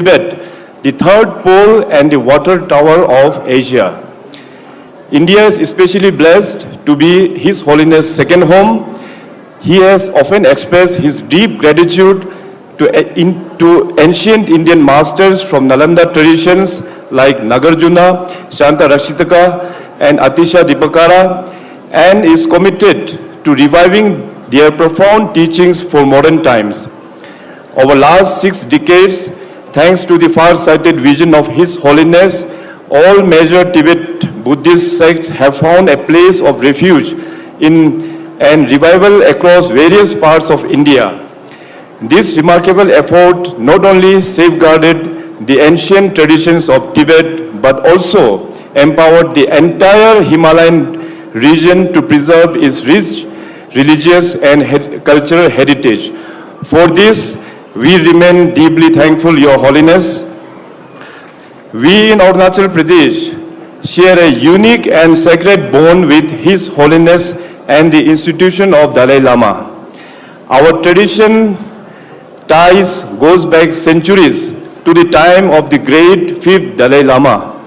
Tibet, the third pole and the water tower of Asia. India is especially blessed to be His Holiness' second home. He has often expressed his deep gratitude to ancient Indian masters from Nalanda traditions like Nagarjuna, Shanta Rakshitaka, and Atisha Dipakara, and is committed to reviving their profound teachings for modern times. Over the last 6 decades, thanks to the far-sighted vision of His Holiness, all major Tibet Buddhist sects have found a place of refuge and revival across various parts of India. This remarkable effort not only safeguarded the ancient traditions of Tibet, but also empowered the entire Himalayan region to preserve its rich religious and cultural heritage. For this, we remain deeply thankful, Your Holiness. We in Arunachal Pradesh share a unique and sacred bond with His Holiness and the institution of Dalai Lama. Our tradition ties goes back centuries to the time of the great 5th Dalai Lama,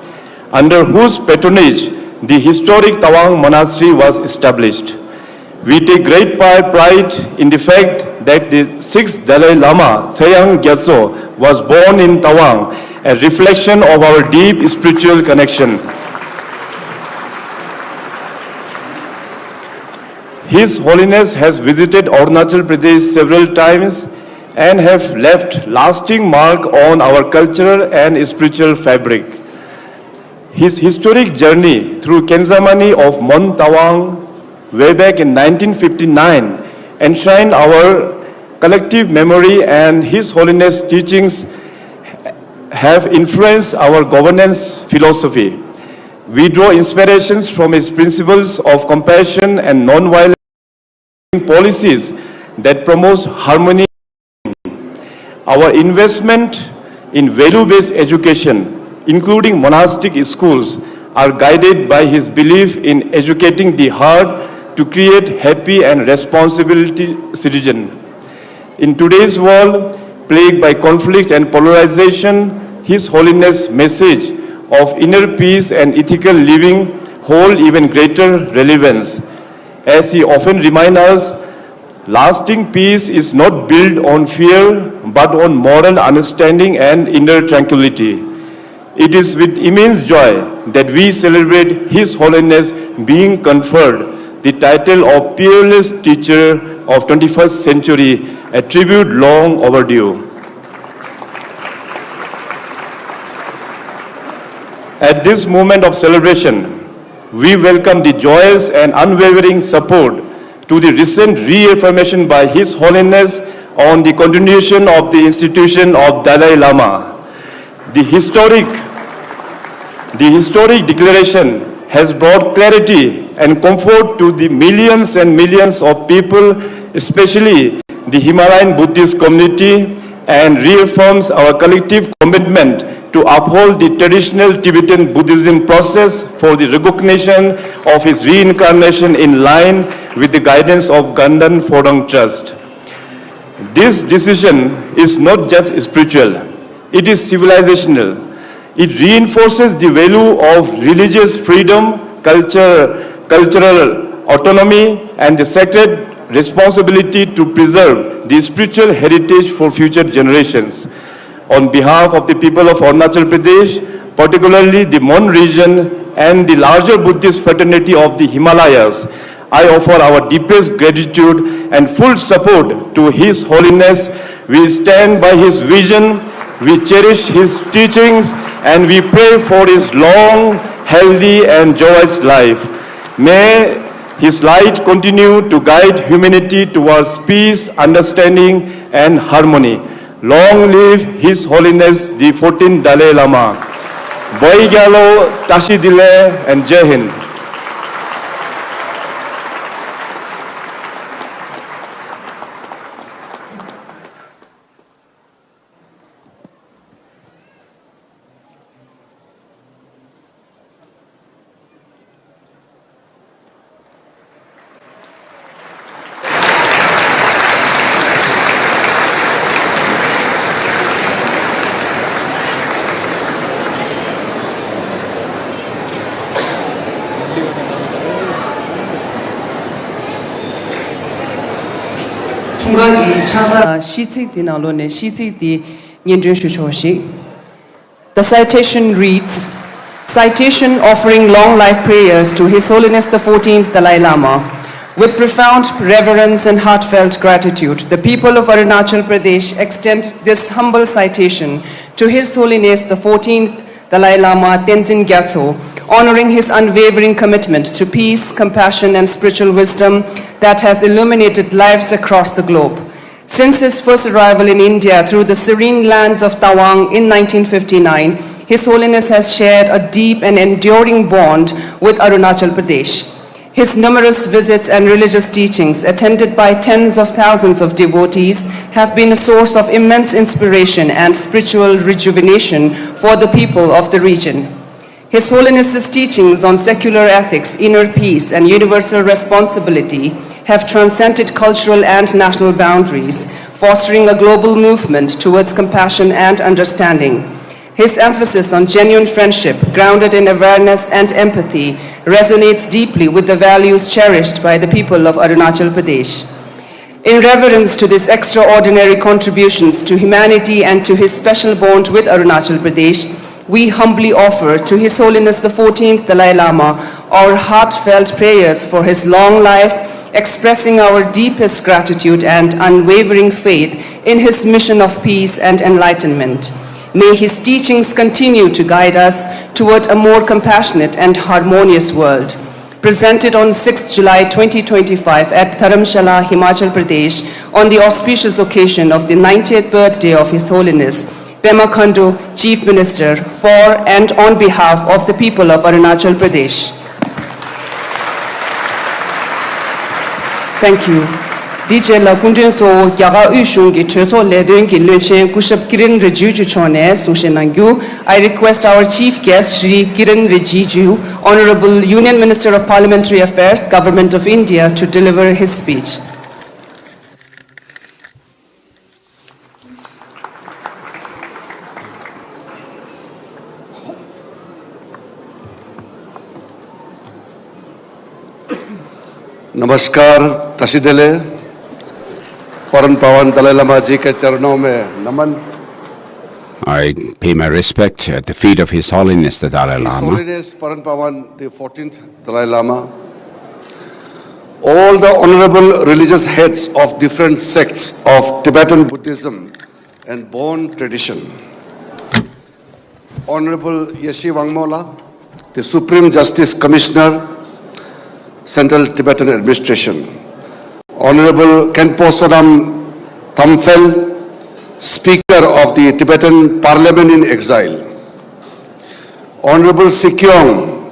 under whose patronage the historic Tawang Monastery was established. We take great pride in the fact that the 6th Dalai Lama, Sayang Gyatso, was born in Tawang, a reflection of our deep spiritual connection. His Holiness has visited Arunachal Pradesh several times and have left lasting mark on our cultural and spiritual fabric. His historic journey through Kenzamani of Mon Tawang way back in 1959 enshrined our collective memory, and His Holiness' teachings have influenced our governance philosophy. We draw inspirations from his principles of compassion and non-violent policies that promote harmony. Our investment in value-based education, including monastic schools, are guided by his belief in educating the heart to create happy and responsible citizens. In today's world, plagued by conflict and polarization, His Holiness' message of inner peace and ethical living hold even greater relevance. As he often reminds us, lasting peace is not built on fear, but on moral understanding and inner tranquility. It is with immense joy that we celebrate His Holiness being conferred the title of Peerless Teacher of 21st Century, a tribute long overdue. At this moment of celebration, we welcome the joyous and unwavering support to the recent reaffirmation by His Holiness on the continuation of the institution of Dalai Lama. The historic declaration has brought clarity and comfort to the millions and millions of people, especially the Himalayan Buddhist community, and reaffirms our collective commitment to uphold the traditional Tibetan Buddhism process for the recognition of his reincarnation in line with the guidance of Ganden Phorang Trust. This decision is not just spiritual, it is civilizational. It reinforces the value of religious freedom, cultural autonomy, and the sacred responsibility to preserve the spiritual heritage for future generations. On behalf of the people of Arunachal Pradesh, particularly the Mon region and the larger Buddhist fraternity of the Himalayas, I offer our deepest gratitude and full support to His Holiness. We stand by his vision, we cherish his teachings, and we pray for his long, healthy, and joyous life. May his light continue to guide humanity towards peace, understanding, and harmony. Long live His Holiness the 14th Dalai Lama. Boi Gyalo, Tashi Dile, and Jai Hind. The citation reads, Citation offering long life prayers to His Holiness the 14th Dalai Lama. With profound reverence and heartfelt gratitude, the people of Arunachal Pradesh extend this humble citation to His Holiness the 14th Dalai Lama Tenzin Gyatso, honoring his unwavering commitment to peace, compassion, and spiritual wisdom that has illuminated lives across the globe. Since his first arrival in India through the serene lands of Tawang in 1959, His Holiness has shared a deep and enduring bond with Arunachal Pradesh. His numerous visits and religious teachings, attended by tens of thousands of devotees, have been a source of immense inspiration and spiritual rejuvenation for the people of the region. His Holiness's teachings on secular ethics, inner peace, and universal responsibility have transcended cultural and national boundaries, fostering a global movement towards compassion and understanding. His emphasis on genuine friendship, grounded in awareness and empathy, resonates deeply with the values cherished by the people of Arunachal Pradesh. In reverence to these extraordinary contributions to humanity and to his special bond with Arunachal Pradesh, we humbly offer to His Holiness the 14th Dalai Lama our heartfelt prayers for his long life, expressing our deepest gratitude and unwavering faith in his mission of peace and enlightenment. May his teachings continue to guide us toward a more compassionate and harmonious world. Presented on 6th July 2025 at Dharamshala, Himachal Pradesh, on the auspicious occasion of the 90th birthday of His Holiness, Pema Khandu, Chief Minister, for and on behalf of the people of Arunachal Pradesh. Thank you. DJ la kunjen so yaga ushung ki cheso ledeng ki lunchen kushap Kiran Rijiju chone sushenangyu. I request our chief guest Shri Kiran Rijiju, Honorable Union Minister of Parliamentary Affairs, Government of India, to deliver his speech. नमस्कार ताशी देले परम पावन दलाई लामा जी के चरणों में नमन. I pay my respect at the feet of His Holiness the Dalai His Lama. Holiness Param Pawan the 14th Dalai Lama, all the honorable religious heads of different sects of Tibetan Buddhism and Bon tradition, Honorable Yeshi Wangmola, the Supreme Justice Commissioner, Central Tibetan Administration, Honorable Khenpo Sonam Thamphel, Speaker of the Tibetan Parliament in Exile, Honorable Sikyong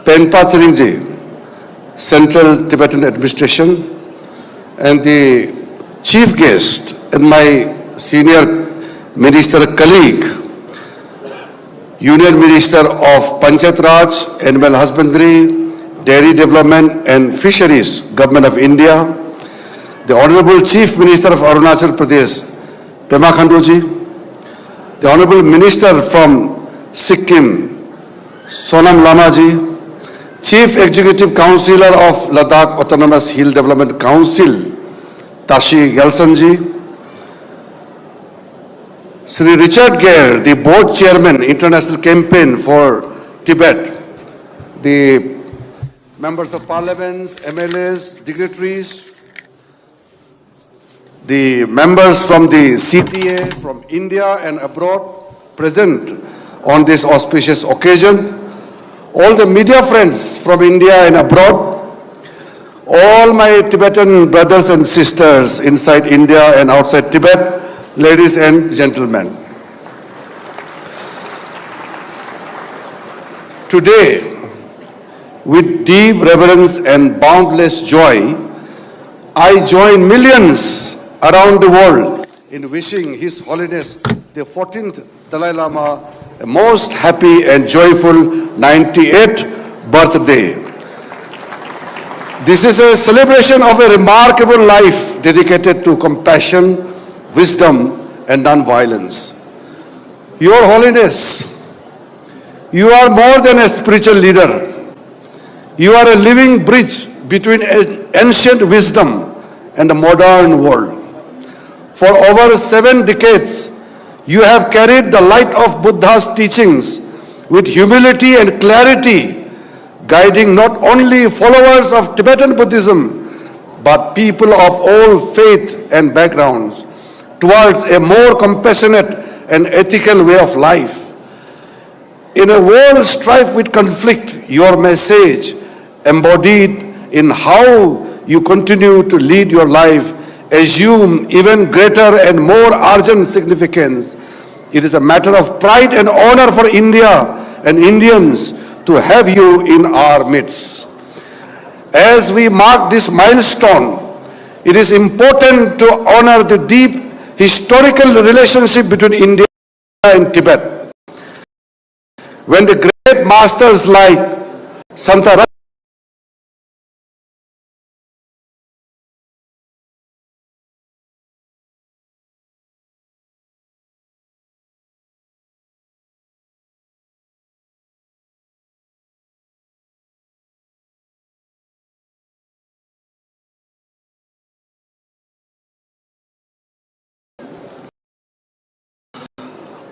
Penpa Tseringji, Central Tibetan Administration, and the Chief Guest and my senior minister colleague, Union Minister of Panchayat Raj, Animal Husbandry, Dairy Development and Fisheries, Government of India, the Honorable Chief Minister of Arunachal Pradesh, Pema Khandu ji, the Honorable Minister from Sikkim, Sonam Lama ji, Chief Executive Councillor of Ladakh Autonomous Hill Development Council, Tashi gyalson ji, Sri Richard Gere, the Board Chairman, International Campaign for Tibet, the Members of Parliaments, MLAs, dignitaries, the members from the CTA, from India and abroad, present on this auspicious occasion, all the media friends from India and abroad, all my Tibetan brothers and sisters inside India and outside Tibet, ladies and gentlemen. Today, with deep reverence and boundless joy, I join millions around the world in wishing His Holiness the 14th Dalai Lama a most happy and joyful 98th birthday. This is a celebration of a remarkable life dedicated to compassion, wisdom, and non-violence. Your Holiness, you are more than a spiritual leader. You are a living bridge between ancient wisdom and the modern world. For over 7 decades, you have carried the light of Buddha's teachings with humility and clarity, guiding not only followers of Tibetan Buddhism, but people of all faith and backgrounds towards a more compassionate and ethical way of life. In a world strife with conflict, your message, embodied in how you continue to lead your life, assume even greater and more urgent significance. It is a matter of pride and honor for India and Indians to have you in our midst. As we mark this milestone, it is important to honor the deep historical relationship between India and Tibet. When the great masters like Santa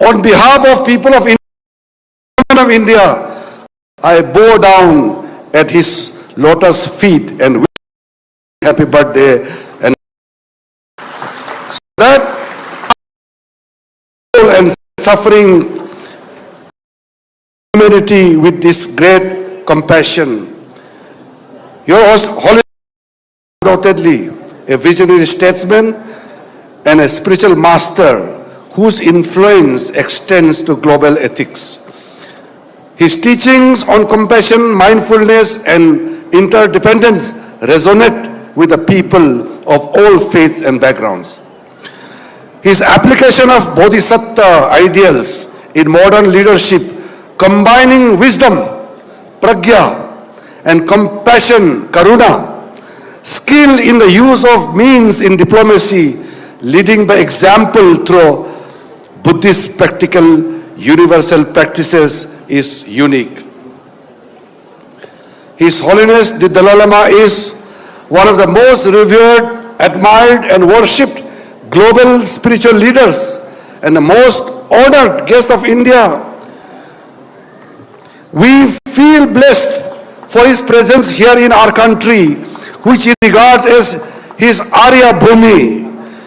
on behalf of people of India, I bow down at his lotus feet and wish him happy birthday, and that and suffering humanity with this great compassion. Your Holiness is undoubtedly a visionary statesman and a spiritual master whose influence extends to global ethics. His teachings on compassion, mindfulness, and interdependence resonate with the people of all faiths and backgrounds. His application of bodhisattva ideals in modern leadership, combining wisdom, pragya, and compassion, karuna, skill in the use of means in diplomacy, leading by example through Buddhist practical universal practices is unique. His Holiness the Dalai Lama is one of the most revered, admired, and worshipped global spiritual leaders and the most honored guest of India. We feel blessed for his presence here in our country, which he regards as his Arya Bhumi.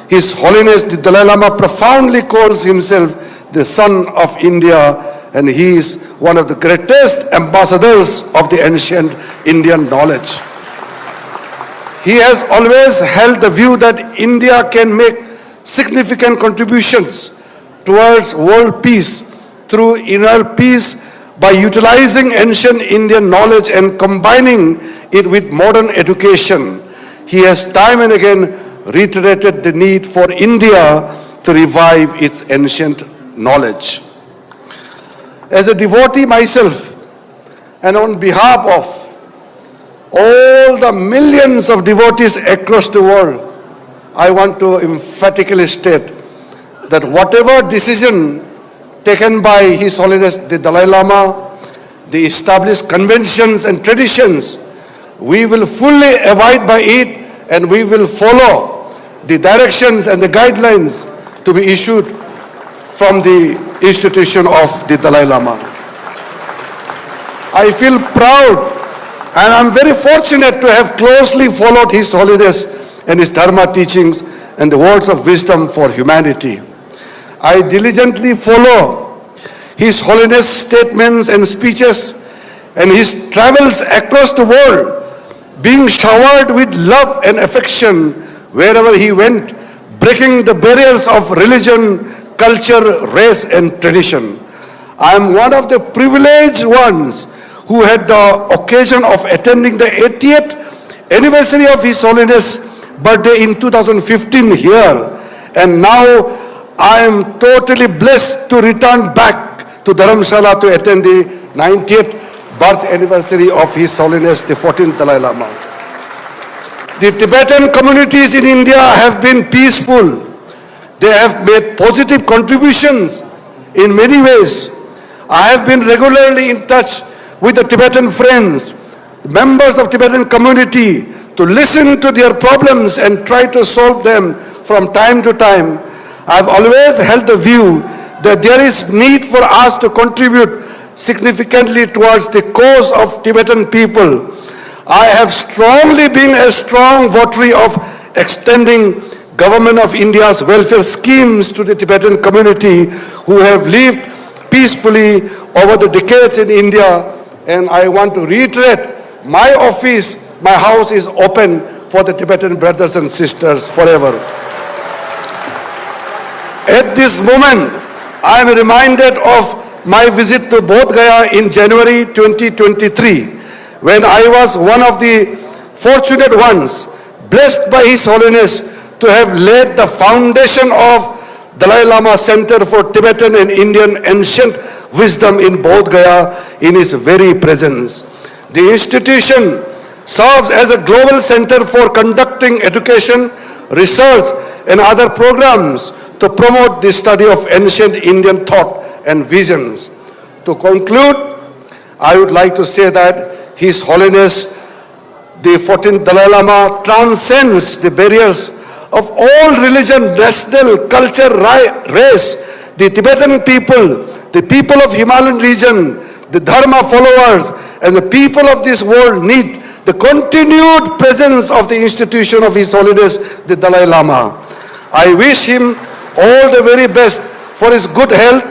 His Holiness the Dalai Lama profoundly calls himself the son of India, and he is one of the greatest ambassadors of the ancient Indian knowledge. He has always held the view that India can make significant contributions towards world peace through inner peace by utilizing ancient Indian knowledge and combining it with modern education. He has time and again reiterated the need for India to revive its ancient knowledge. As a devotee myself, and on behalf of all the millions of devotees across the world, I want to emphatically state that whatever decision taken by His Holiness the Dalai Lama, the established conventions and traditions, we will fully abide by it, and we will follow the directions and the guidelines to be issued from the institution of the Dalai Lama. I feel proud and I'm very fortunate to have closely followed His Holiness and his Dharma teachings and the words of wisdom for humanity. I diligently follow His Holiness statements and speeches and his travels across the world, being showered with love and affection wherever he went, breaking the barriers of religion, culture, race, and tradition. I am one of the privileged ones who had the occasion of attending the 80th anniversary of His Holiness' birthday in 2015 here. And now I am totally blessed to return back to Dharamshala to attend the 90th birth anniversary of His Holiness the 14th Dalai Lama. The Tibetan communities in India have been peaceful. They have made positive contributions in many ways. I have been regularly in touch with the Tibetan friends, members of Tibetan community, to listen to their problems and try to solve them from time to time, I've always held the view that there is need for us to contribute significantly towards the cause of Tibetan people. I have strongly been a strong votary of extending Government of India's welfare schemes to the Tibetan community who have lived peacefully over the decades in India. And I want to reiterate, my office, my house is open for the Tibetan brothers and sisters forever. At this moment, I am reminded of my visit to Bodh Gaya in January 2023, when I was one of the fortunate ones, blessed by His Holiness to have laid the foundation of Dalai Lama Center for Tibetan and Indian Ancient Wisdom in Bodh Gaya in his very presence. The institution serves as a global center for conducting education, research, and other programs to promote the study of ancient Indian thought and visions. To conclude, I would like to say that His Holiness, the 14th Dalai Lama, transcends the barriers of all religion, national, culture, race. The Tibetan people, the people of Himalayan region, the Dharma followers, and the people of this world need the continued presence of the institution of His Holiness, the Dalai Lama. I wish him all the very best for his good health,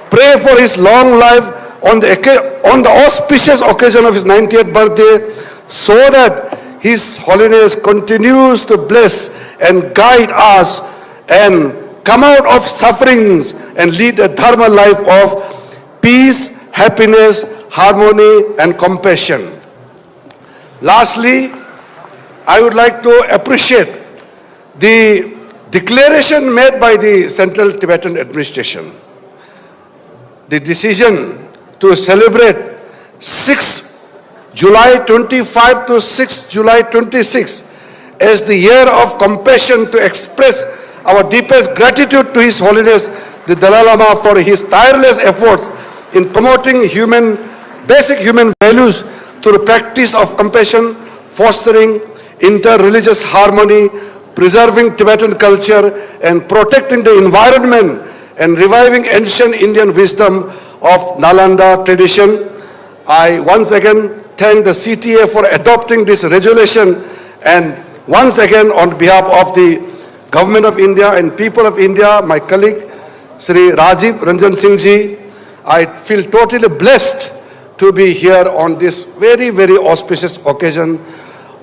pray for his long life on the auspicious occasion of his 90th birthday, so that His Holiness continues to bless and guide us and come out of sufferings and lead a dharma life of peace, happiness, harmony, and compassion. Lastly, I would like to appreciate the declaration made by the Central Tibetan Administration. The decision to celebrate 6 July 25 to 6 July 26 as the year of compassion, to express our deepest gratitude to His Holiness the Dalai Lama for his tireless efforts in promoting basic human values through the practice of compassion, fostering inter-religious harmony, preserving Tibetan culture, and protecting the environment, and reviving ancient Indian wisdom of Nalanda tradition. I once again thank the CTA for adopting this resolution, and once again, on behalf of the Government of India and people of India, my colleague, Sri Rajiv Ranjan Singh Ji, I feel totally blessed to be here on this very, very auspicious occasion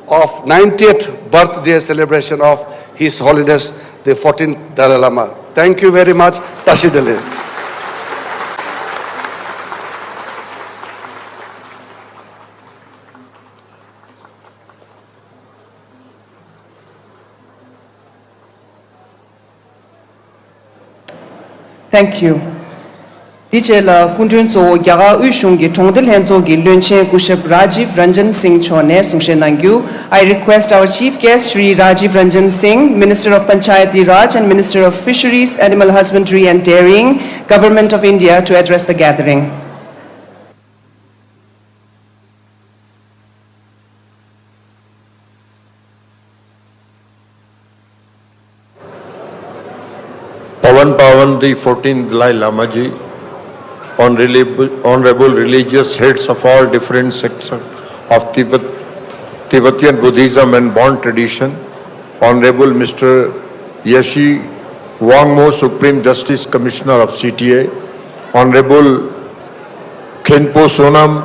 of 90th birthday celebration of His Holiness, the 14th Dalai Lama. Thank you very much. Tashi Dalai. Thank you. Dichela Kundunzo Yaga Ushungi Tongdel Henzogi Lunche Kushab Rajiv Ranjan Singh Chone Sungshe Nangyu. I request our Chief Guest Sri Rajiv Ranjan Singh, Minister of Panchayati Raj and Minister of Fisheries, Animal Husbandry and Dairying, Government of India, to address the gathering. Pavan the 14th Dalai Lama Ji, honorable religious heads of all different sects of Tibetan Buddhism and Bon tradition, Honorable Mr. Yashi Wangmo, Supreme Justice Commissioner of CTA, Honorable Khenpo Sonam,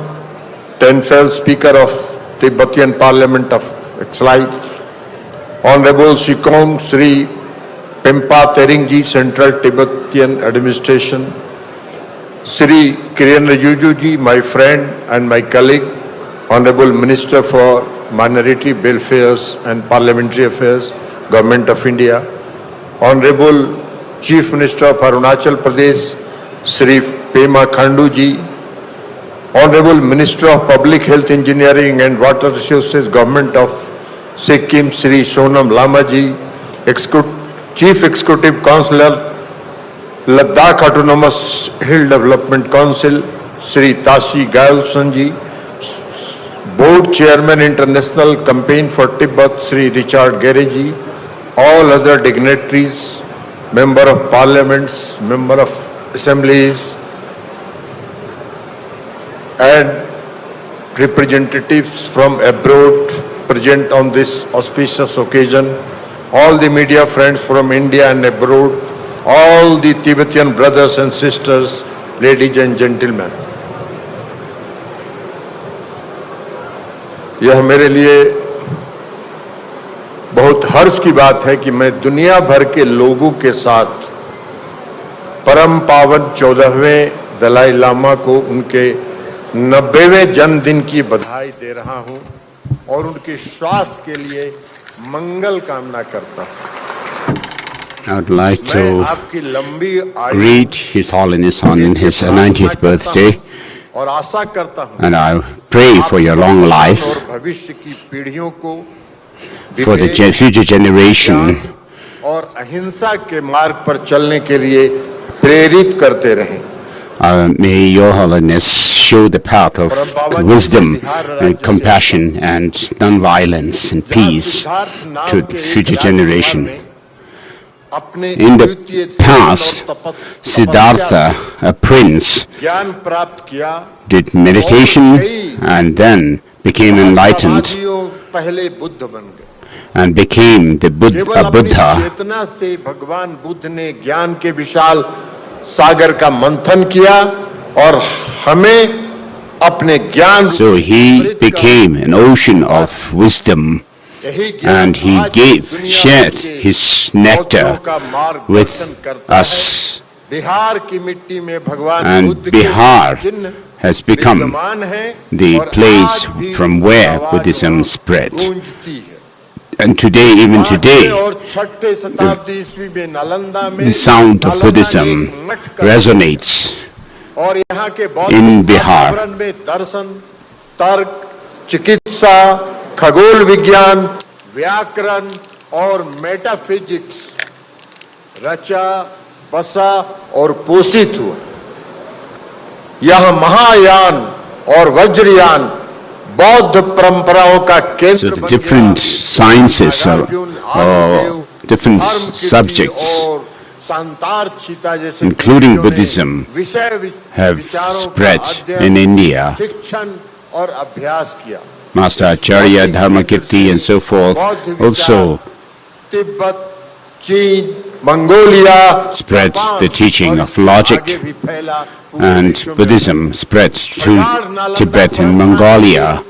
Tenfel Speaker of Tibetan Parliament of Exiled, Honorable Sikom Sri Pempa Teringji, Central Tibetan Administration, Sri Kiran Rijuju, my friend and my colleague, Honorable Minister for Minority Welfares and Parliamentary Affairs, Government of India, Honorable Chief Minister of Arunachal Pradesh, Sri Pema Khanduji, Honorable Minister of Public Health Engineering and Water Resources, Government of Sikkim, Sri Sonam Lamaji, Chief Executive Councillor, Ladakh Autonomous Hill Development Council, Sri Tashi Gyalson Ji, Board Chairman International Campaign for Tibet, Sri Richard Gereji, all other dignitaries, member of parliaments, member of assemblies, and representatives from abroad present on this auspicious occasion, all the media friends from India and abroad, all the Tibetan brothers and sisters, ladies and gentlemen. यह मेरे लिए बहुत हर्ष की बात है कि मैं दुनिया भर के लोगों के साथ परम पावन 14वें दलाई लामा को उनके 90वें जन्मदिन की बधाई दे रहा हूं और उनके स्वास्थ्य के लिए मंगल कामना करता हूं। I would like मैं to आपकी लंबी आयु greet His Holiness on his 90th birthday, और आशा करता हूं and I pray for your long life, और भविष्य की पीढ़ियों को for the future generation, और अहिंसा के मार्ग पर चलने के लिए प्रेरित करते रहें। may Your Holiness show the path of wisdom and compassion and non-violence and peace to the future generation. In the past, Siddhartha, a prince, ज्ञान प्राप्त किया, did meditation and then became enlightened पहले बुद्ध बन गए। and became a केवल अपनी Buddha. चेतना से भगवान बुद्ध ने ज्ञान के विशाल सागर का मंथन किया और हमें अपने ज्ञान So he became an ocean of wisdom, and he shared his nectar with us. Bihar की मिट्टी में भगवान And बुद्ध के Bihar चिन्ह has become विद्यमान हैं the और place आज भी from where आवाज Buddhism spread. गूंजती है। And today, even today, और छठे शताब्दी ईस्वी में नालंदा में the sound of Nalanda Buddhism एक मठ का resonates और यहाँ के बौद्ध in Bihar. वातावरण में दर्शन, तर्क, चिकित्सा, खगोल विज्ञान, व्याकरण और मेटाफिजिक्स रचा, बसा और पोषित हुआ। यह महायान और वज्रयान बौद्ध परंपराओं का So केंद्र the बन different गया। sciences Nagarjuna, or आदिदेव, different Dharmakirti subjects, और सांतार चीता जैसे including कृतियों ने Buddhism, विषय have विचारों का spread अध्ययन, in India. शिक्षण और अभ्यास किया। Master Acharya, Dharmakirti and so forth बौद्ध also विचार तिब्बत, चीन, Mongolia spread Japan the teaching और of logic, आगे भी फैला पूरे and विश्व में। Buddhism spread to Tibet and Mongolia.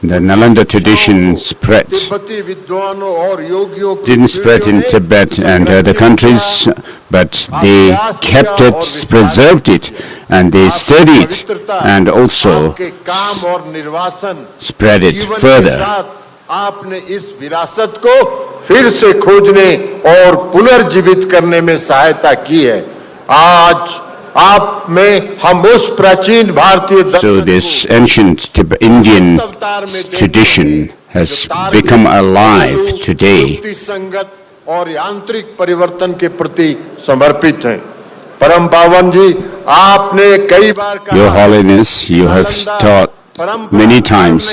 The Nalanda tradition spread, तिब्बती विद्वानों और योगियों की didn't spread in पीढ़ियों ने Tibet and other countries, but they kept it, preserved it, and they studied and also आपके काम और निर्वासन spread it जीवन के further. साथ आपने इस विरासत को फिर से खोजने और पुनर्जीवित करने में सहायता की है। आज आप में हम उस प्राचीन भारतीय So दर्शन this को ancient Indian tradition has become alive today. युक्ति संगत और यांत्रिक परिवर्तन के प्रति समर्पित हैं। परम पावन जी, आपने कई बार कहा, Your Holiness, you have taught many times,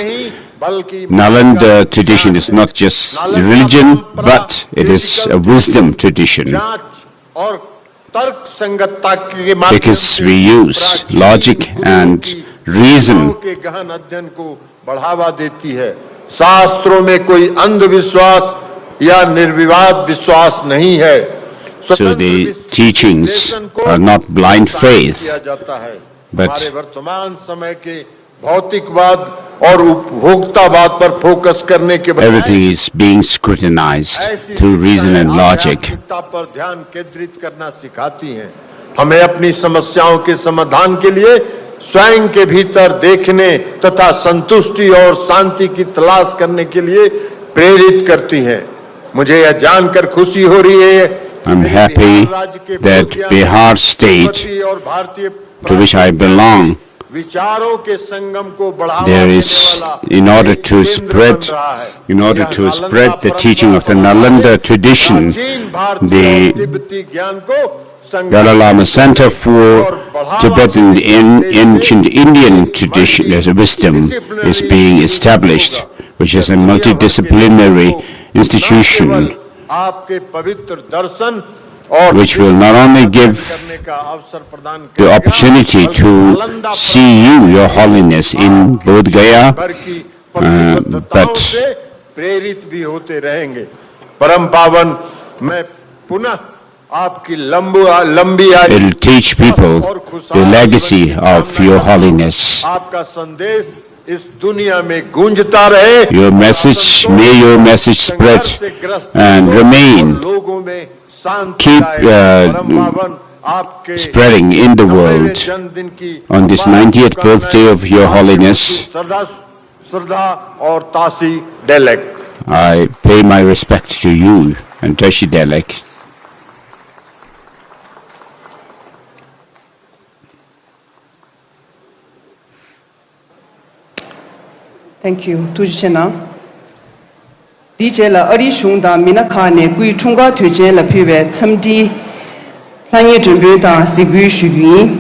Nalanda tradition is not just religion, but it is a wisdom tradition, जांच और तर्क संगतता के माध्यम because से we use प्राचीन logic गुरुओं and की reason. शिक्षाओं के गहन अध्ययन को बढ़ावा देती है। शास्त्रों में कोई अंधविश्वास या निर्विवाद विश्वास नहीं है। So the teachings are not blind faith, किया जाता है। but हमारे वर्तमान समय के भौतिकवाद और उपभोक्तावाद पर फोकस करने के बजाय everything is being scrutinized through reason and logic. आध्यात्मिकता पर ध्यान केंद्रित करना सिखाती हैं। हमें अपनी समस्याओं के समाधान के लिए स्वयं के भीतर देखने तथा संतुष्टि और शांति की तलाश करने के लिए प्रेरित करती हैं। मुझे यह जानकर खुशी हो रही है I'm happy that Bihar state, to which I belong, विचारों के संगम को बढ़ावा there देने is, वाला in order एक to केंद्र spread, बन रहा है। in order यह to नालंदा spread the परंपरा teaching of the पर Nalanda आधारित tradition, प्राचीन भारतीय the और तिब्बती ज्ञान को संगम Dalai Lama Center for Tibetan and ancient Indian tradition as a wisdom is being established, which is a multidisciplinary institution आपके पवित्र दर्शन और which will not only give करने का अवसर प्रदान the करेगा, opportunity बल्कि to Nalanda see you, Your Holiness, in Bodh Gaya, भर की प्रतिबद्धताओं but से प्रेरित भी होते रहेंगे। परम पावन, मैं पुनः आपकी लंबी आयु it'll teach people और the खुशहाल legacy जीवन की of कामना Your करता हूं। Holiness. आपका संदेश इस दुनिया में गूंजता रहे। Your message, may your message spread संघर्ष से ग्रस्त and लोगों remain, और लोगों में शांति keep लाए। परम पावन, आपके spreading in the 90वें world जन्मदिन की on this अपार 90th शुभकामनाएं birthday of Your आपके Holiness. प्रति श्रद्धा और Tashi डेलेक। I pay my respects to you and Tashi Dalai. Thank you. Tujchena. Dijela ari shungda minakhane kui chunga tuje la phiwe tsamdi langye jumbe da sigui shugui.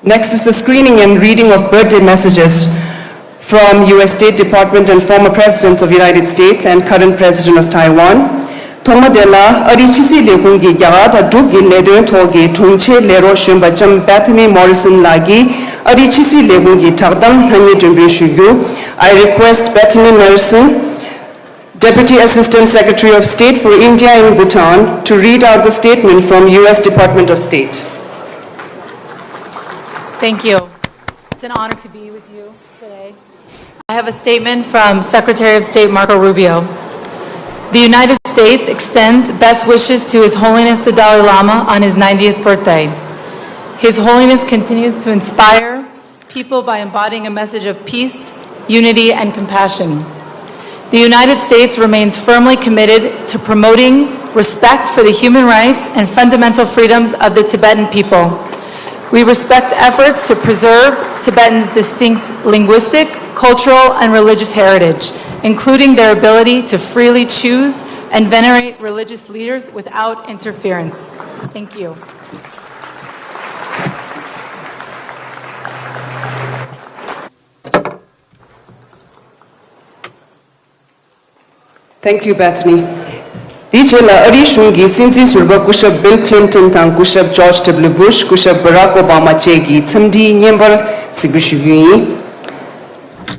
Next is the screening and reading of birthday messages from US State Department and former presidents of the United States and current president of Taiwan. Tomadela arichisi lekungi yagada dugi ledon togi tungche lero shumbacham Bethany Morrison lagi arichisi lekungi tagdam hanye jumbe shugyu. I request Bethany Morrison, Deputy Assistant Secretary of State for India and Bhutan, to read out the statement from US Department of State. Thank you. It's an honor to be with you today. I have a statement from Secretary of State Marco Rubio. The United States extends best wishes to His Holiness the Dalai Lama on his 90th birthday. His Holiness continues to inspire people by embodying a message of peace, unity, and compassion. The United States remains firmly committed to promoting respect for the human rights and fundamental freedoms of the Tibetan people. We respect efforts to preserve Tibetans' distinct linguistic, cultural, and religious heritage, including their ability to freely choose and venerate religious leaders without interference. Thank you. Thank you, Bethany. Dijela ari shungi sinzi surba kushab Bill Clinton tang kushab George W. Bush kushab Barack Obama chegi tsamdi nyembar sigushugi.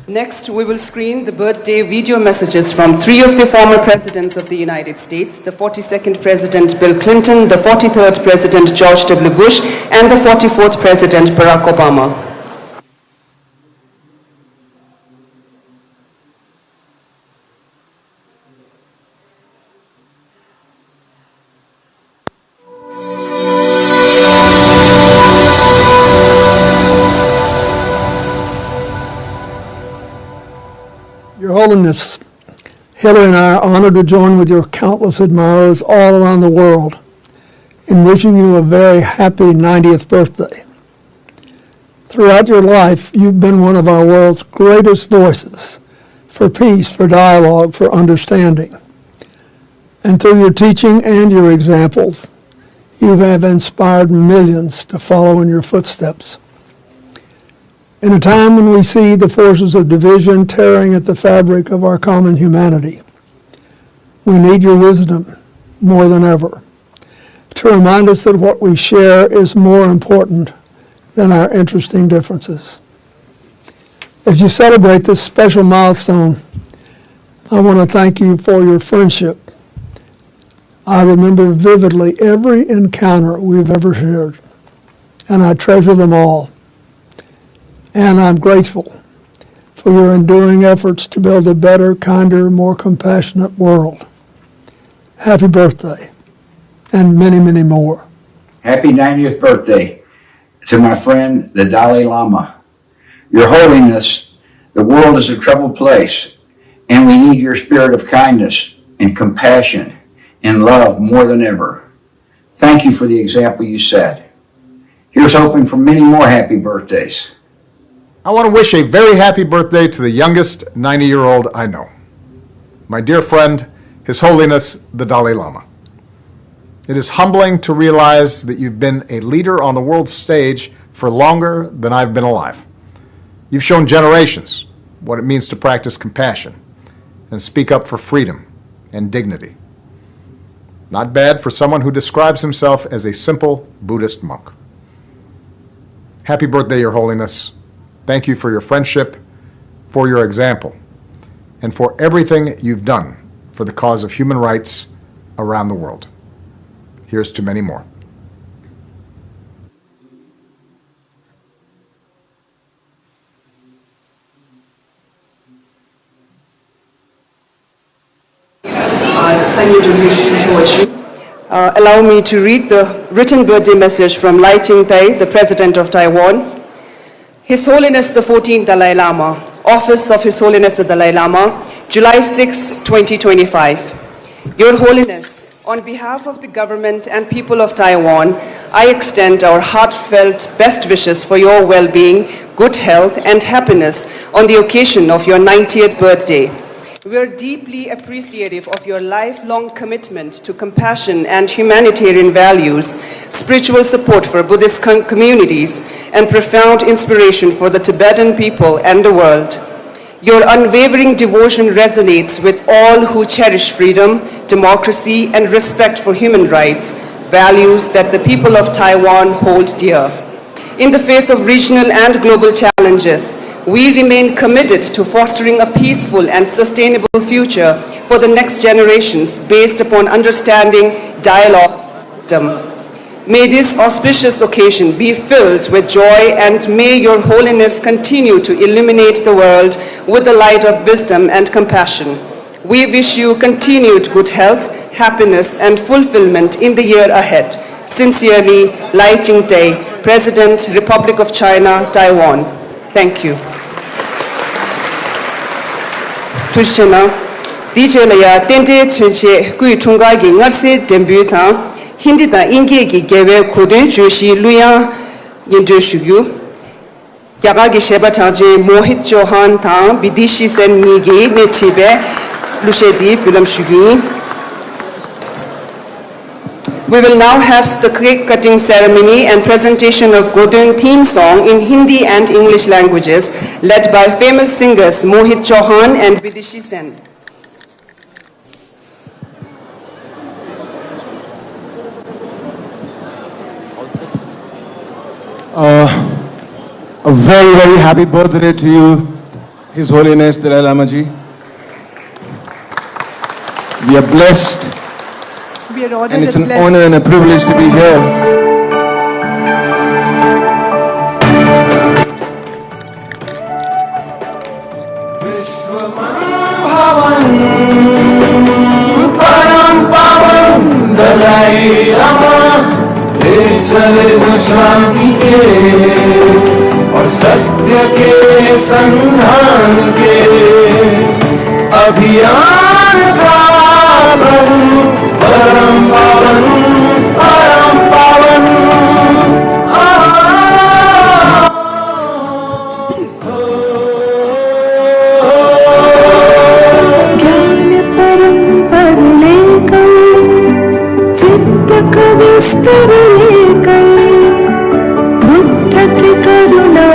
Next, we will screen the birthday video messages from 3 of the former presidents of the United States, the 42nd President Bill Clinton, the 43rd President George W. Bush, and the 44th President Barack Obama. Your Holiness, Hillary and I are honored to join with your countless admirers all around the world in wishing you a very happy 90th birthday. Throughout your life, you've been one of our world's greatest voices for peace, for dialogue, for understanding. And through your teaching and your examples, you have inspired millions to follow in your footsteps. In a time when we see the forces of division tearing at the fabric of our common humanity, we need your wisdom more than ever to remind us that what we share is more important than our interesting differences. As you celebrate this special milestone, I want to thank you for your friendship. I remember vividly every encounter we've ever shared, and I treasure them all. And I'm grateful for your enduring efforts to build a better, kinder, more compassionate world. Happy birthday, and many, many more. Happy 90th birthday to my friend, the Dalai Lama. Your Holiness, the world is a troubled place, and we need your spirit of kindness and compassion and love more than ever. Thank you for the example you set. Here's hoping for many more happy birthdays. I want to wish a very happy birthday to the youngest 90-year-old I know, my dear friend, His Holiness the Dalai Lama. It is humbling to realize that you've been a leader on the world stage for longer than I've been alive. You've shown generations what it means to practice compassion and speak up for freedom and dignity. Not bad for someone who describes himself as a simple Buddhist monk. Happy birthday, Your Holiness. Thank you for your friendship, for your example, and for everything you've done for the cause of human rights around the world. Here's to many more. Allow me to read the written birthday message from Lai Ching-tai, the President of Taiwan. His Holiness the 14th Dalai Lama, Office of His Holiness the Dalai Lama, July 6, 2025. Your Holiness, on behalf of the government and people of Taiwan, I extend our heartfelt best wishes for your well-being, good health, and happiness on the occasion of your 90th birthday. We are deeply appreciative of your lifelong commitment to compassion and humanitarian values, spiritual support for Buddhist communities, and profound inspiration for the Tibetan people and the world. Your unwavering devotion resonates with all who cherish freedom, democracy, and respect for human rights, values that the people of Taiwan hold dear. In the face of regional and global challenges, we remain committed to fostering a peaceful and sustainable future for the next generations based upon understanding, dialogue, and wisdom. May this auspicious occasion be filled with joy, and may Your Holiness continue to illuminate the world with the light of wisdom and compassion. We wish you continued good health, happiness, and fulfillment in the year ahead. Sincerely, Lai Ching-tai, President, Republic of China, Taiwan. Thank you. Tushena, DJ Laya, Tente Chunche, Kui Chungagi, Narse Dembuta, Hindi da Ingegi Gewe, Koden Joshi, Luya, Yendoshugu, Yagagi Shebataje, Mohit Johan Ta, Bidishi Sen Nigi, Netibe, Lushedi, Pulam Shugi. We will now have the cake cutting ceremony and presentation of Godun theme song in Hindi and English languages, led by famous singers Mohit Chauhan and Vidishi Sen. A very, very happy birthday to you, His Holiness Dalai Lama Ji. We are blessed. And it's an honor and a privilege to be here. Dalai Lama, ले चले जो शांति के और सत्य के संधान के अभियान का परम पावन ज्ञान परम पर लेकर चित्त का विस्तार लेकर बुद्ध की करुणा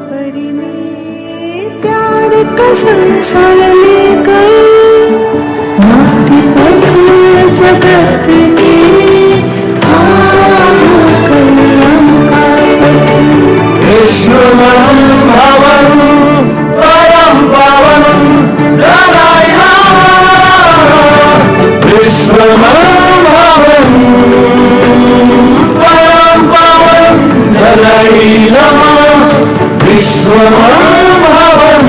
परिमेय प्यार का संसार लेकर मुक्ति पथ जगत के कल्याण का पथ विश्वमन भवन परम पावन दलाई लामा विश्वमन भवन परम पावन दलाई लामा विश्वमन भवन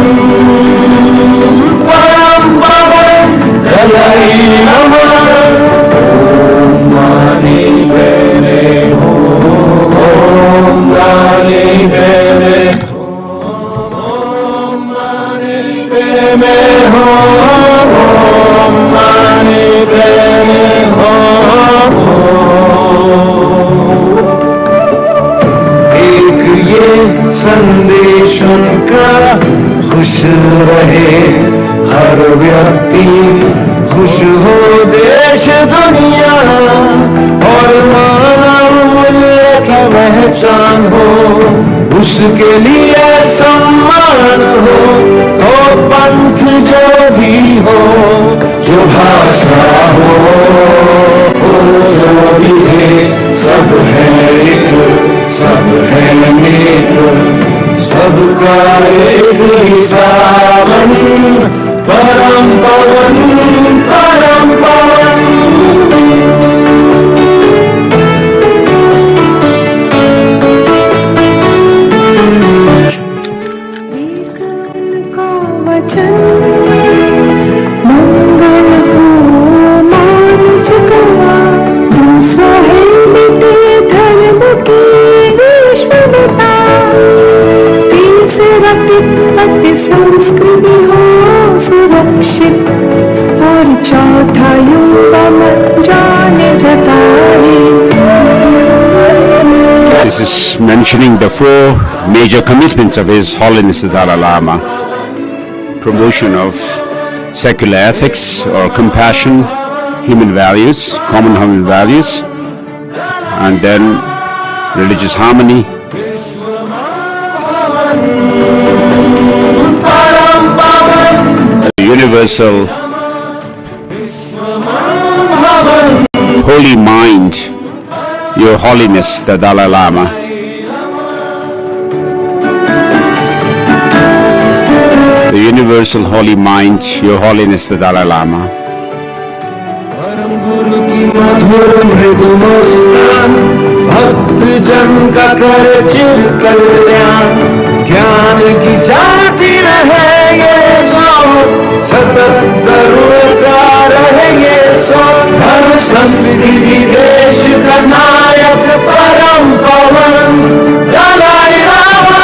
परम पावन दलाई लामा ओम मानी बेने हो ओम मानी बेने ओम मानी बेने हो ओम मानी बेने हो एक ये संदेश उनका खुश रहे हर व्यक्ति खुश हो देश दुनिया और मानव मूल्य की पहचान हो उसके लिए सम्मान हो तो पंथ जो भी हो जो भाषा हो जो भी देश, सब है एक, सब है नेक, सबका एक ही सावन, परम पवन, परम पवन। संस्कृति हो सुरक्षित और चौथा युवा मत जाने जाता है। This is mentioning the four major commitments of His Holiness the Dalai Lama: promotion of secular ethics or compassion, human values, common human values, and then religious harmony, universal holy mind, Your Holiness the Dalai Lama. The universal holy mind, Your Holiness the Dalai Lama. परम गुरु की मधुर मृदु मुस्कान, भक्त जन का कर चिर कल्याण, ज्ञान की जाति रहे ये जो, सतत तरुण का रहे ये सो, धर्म संस्कृति देश का नायक परम पवन दलाई लामा।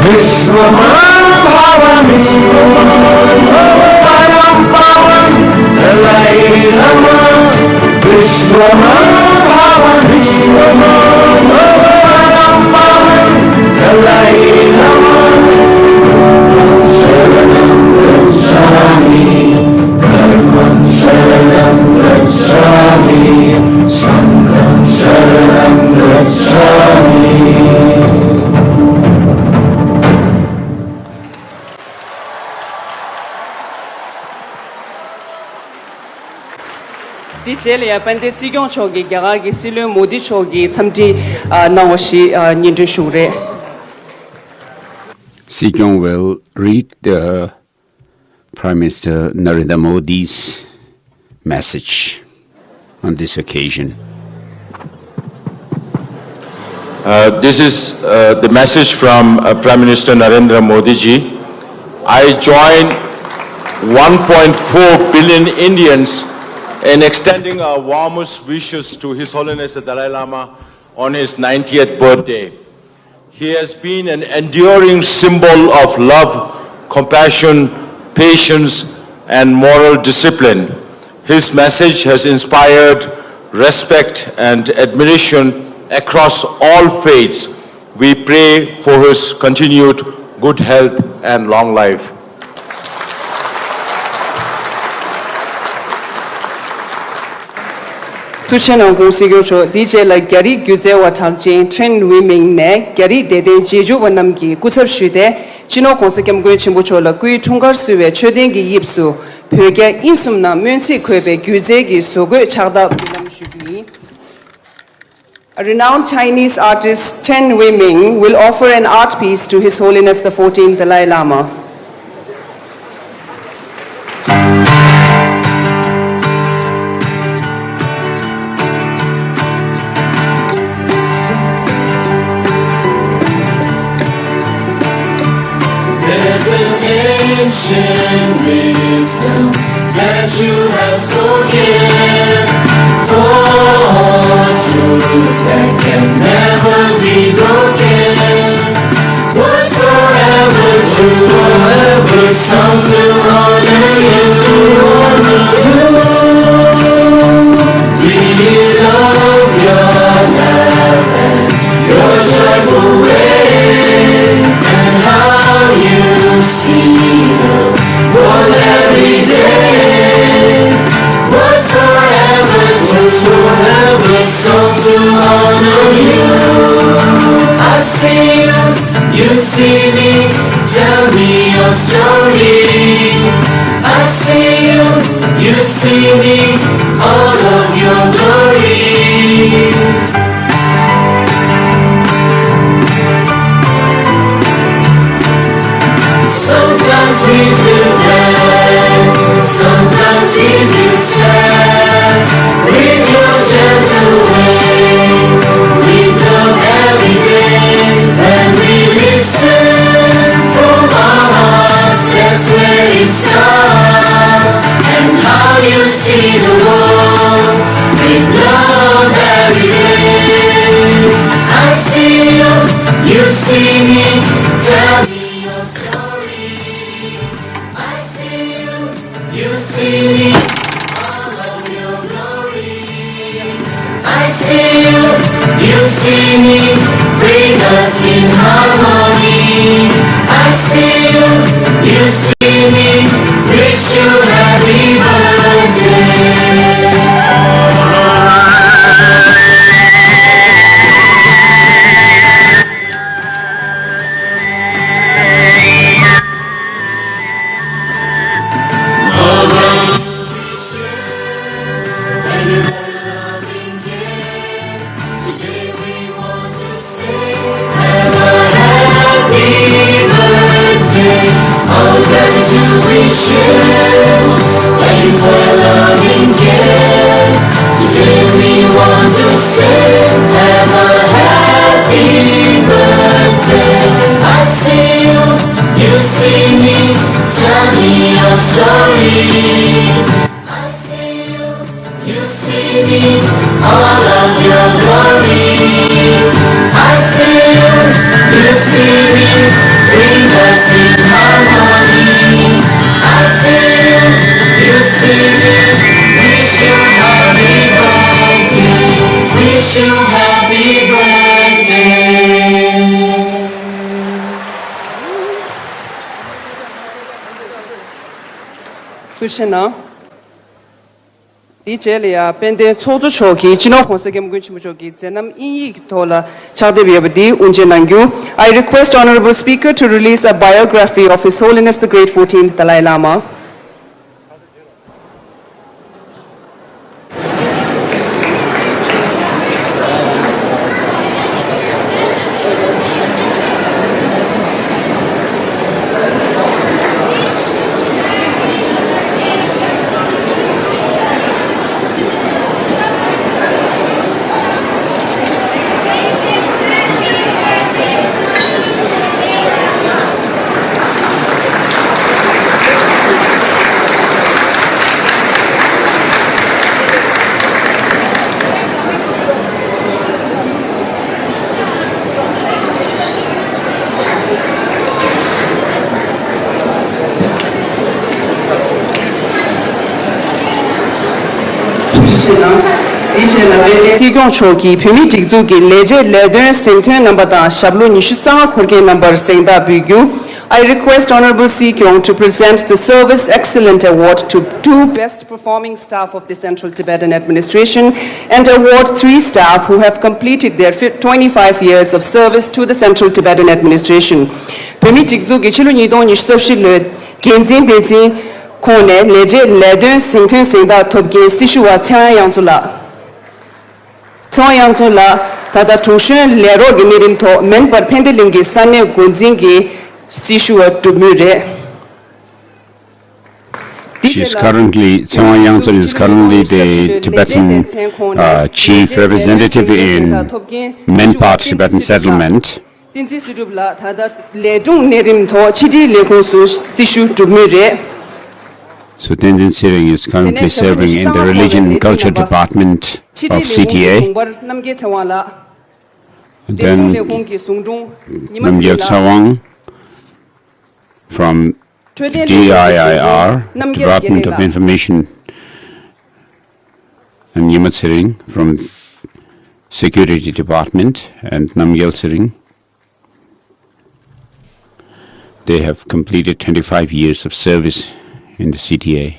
विश्वमान भवन, विश्वमान परम पवन दलाई लामा। विश्वमान भवन, विश्वमान परम पवन दलाई लामा। शरणं गच्छामि, धर्मं शरणं गच्छामि, संघं शरणं गच्छामि। Dichel ya pande sigyon chogi gyaga gi silu modi chogi chamti nawashi nyindu shure. Sikyong will read the Prime Minister Narendra Modi's message on this occasion. This is the message from Prime Minister Narendra Modi ji. I join 1.4 billion Indians in extending our warmest wishes to His Holiness the Dalai Lama on his 90th birthday. He has been an enduring symbol of love, compassion, patience, and moral discipline. His message has inspired respect and admiration across all faiths. We pray for his continued good health and long life. Tushen ang kung sigyo cho DJ la gyari gyuze wa chakjin train women ne gyari deden jeju wanam gi kusap shude chino konsekem gwe chimbu cho la kui chungar suwe chöden gi yipsu pyoge insumna mönsi kwebe gyuze gi sogo chagda bilam shugui. A renowned Chinese artist, Chen Weiming, will offer an art piece to His Holiness the 14th Dalai Lama. There's an ancient wisdom that you have spoken, for truths that can never be broken. Whatsoever true, forever sounds to honor you, to honor you. We love your love and your joyful way, and how you see the world every day. Whatsoever true, forever songs to honor you. I see you, you see me, tell me your story. I see you, you see me, all of your glory. Sometimes we feel glad, sometimes we feel sad. With your gentle way, we love every day. When we listen from our hearts, that's where it starts. And how you see the world, with love every day. I see you, you see me, tell me. You see me, all of your glory. I see you, you see me, bring us in harmony. I see you, you see me, wish you happy birthday. Gratitude we share, thank you for your loving care. Today we want to say, have a happy birthday. I see you, you see me, tell me your story. I see you, you see me, all of your glory. I see you, you see me, bring us in harmony. I see you, you see me, wish you happy birthday, wish you happy birthday. Tushena, Dichelia, Pende Chojo Choki, Chino Hosegam Guchimuchoki, Zenam Iyi Tola, Chadebiyabadi, Unjenangu. I request Honorable Speaker to release a biography of His Holiness the Great 14th Dalai Lama. Tigong Choki, Pumi Tigzuki, Leje, Ledun, Sentun number da, Shablu Nishutanga Kurge number Senda Bugu. I request Honorable Sikyong to present the Service Excellent Award to 2 best performing staff of the Central Tibetan Administration and award 3 staff who have completed their 25 years of service to the Central Tibetan Administration. Pumi Tigzuki, Chilu Nidong Nishutopshi Led, Genzin Dezi, Kone, Leje, Ledun, Sentun Senda, Topge, Sishua, Tia Yanzula. Tsoyanzula, Tata Tushun, Lero Gimirinto, Member Pendelingi, Sane Gunzingi, Sishua Tumure. Tsawang Yangzul is currently the Tibetan chief representative in Menpat Tibetan settlement. So Tenzin Sireng is currently serving in the Religion and Culture Department of CTA. And then Namgyal Tsawang from DIIR, Department of Information, and Nyimat Sireng from Security Department, and Namgyal Sireng. They have completed 25 years of service in the CTA.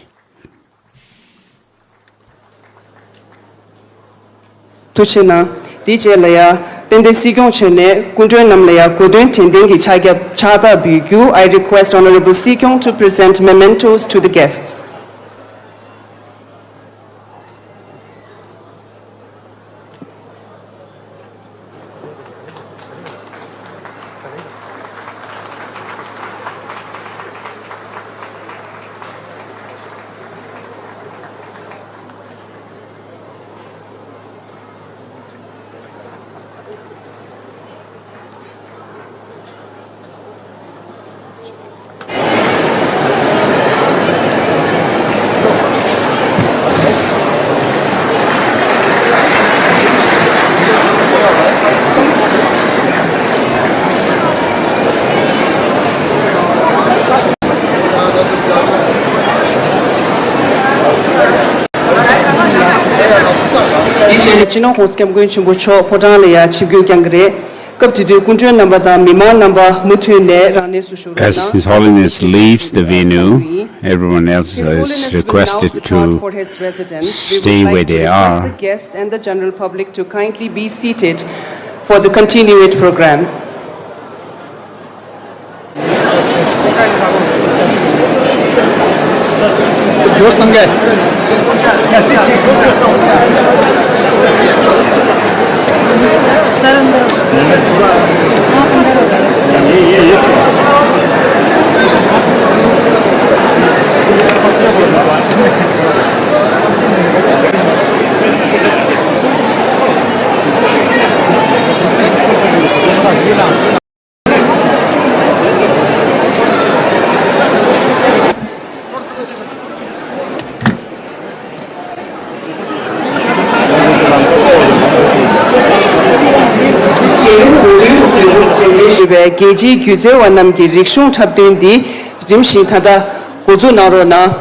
Tushina, DJ Laya, Pende Sigong Chene, Kundun Namlaya, Kudun Tindengi Chada Bugu. I request Honorable Sigong to present mementos to the guests. Chino Hoskem going to Bucho, Podalia, Chigu Gangre, Cup to do Kunja number, the Mima number, Mutune, Rane Sushurana. As His Holiness leaves the venue, everyone else is requested to stay where they are. The guests and the general public to kindly be seated for the continued programs. Geji Gyuze Wanam Gi Rikshun Tabdin Di Rimshi Tada Gozu Narona.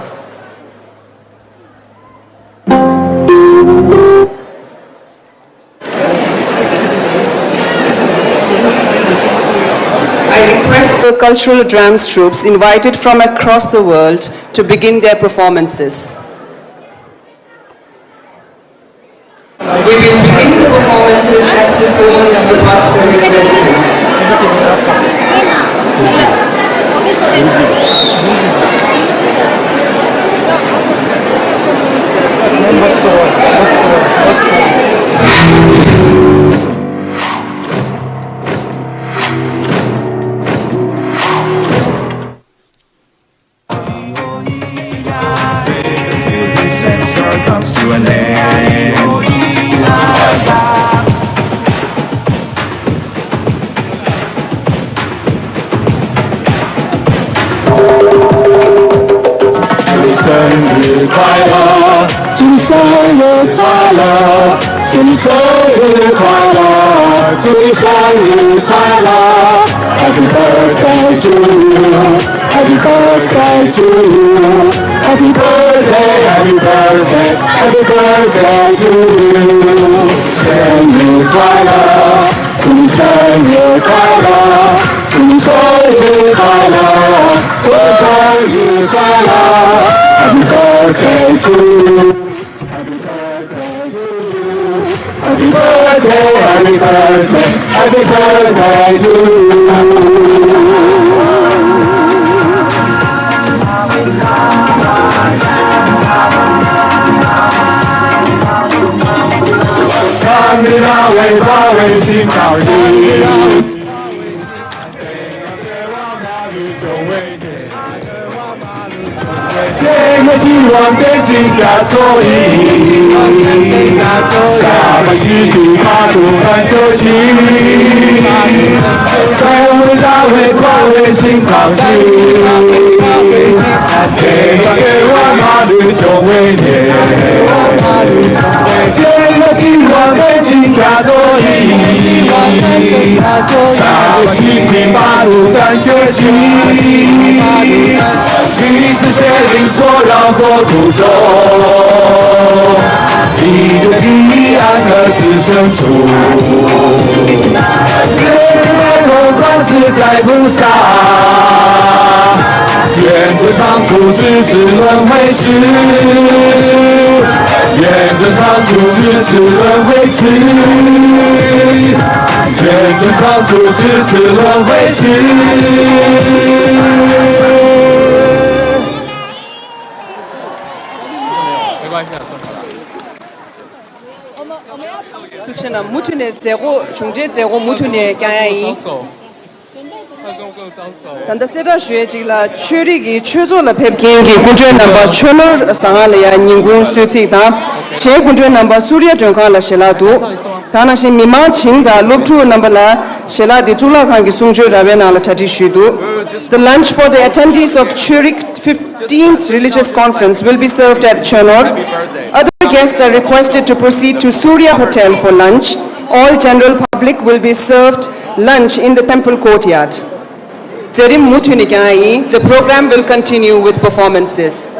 I request the cultural dance troops invited from across the world to begin their performances. We will begin the performances as His Holiness departs for his residence. Comes to an end. Happy birthday to you, happy birthday to you, happy birthday, happy birthday, happy birthday to you. 生日快乐，祝你生日快乐，祝你生日快乐，祝你生日快乐 ，Happy birthday to you, happy birthday to you, happy birthday, happy birthday, happy birthday to you.彼此协定所绕过途中，披着平安和此生处。月头观自在菩萨，愿这长处直至轮回时，愿这长处直至轮回时，愿这长处直至轮回时。Tushena mutune zero chungje zero mutune kyayi. Tanda seta shue jila churi gi chuzo la pepkin gi kunjwe namba chonor sanga la ya nyingun suci da che kunjwe namba surya jongka la shela du tana shi mima ching da loptu namba la shela di tula khang gi sungjo rabe na la thati shudu. The lunch for the attendees of Churik 15th religious conference will be served at Chonor. Other guests are requested to proceed to Surya Hotel for lunch. All general public will be served lunch in the temple courtyard. The program will continue with performances.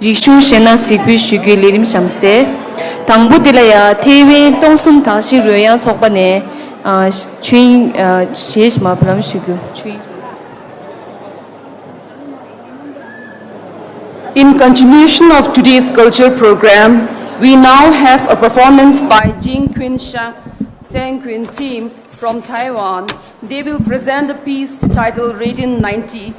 Rishu Shena Sikwi Shugyu Lirim Shamse Tangbu Dilaya Tewe Tongsum Tashi Ryoyan Sokbane Chuin Chesh Ma Plam Shugyu In continuation of today's culture program, we now have a performance by Jing Qin Sang Qin team from Taiwan. They will present a piece titled Radiant 90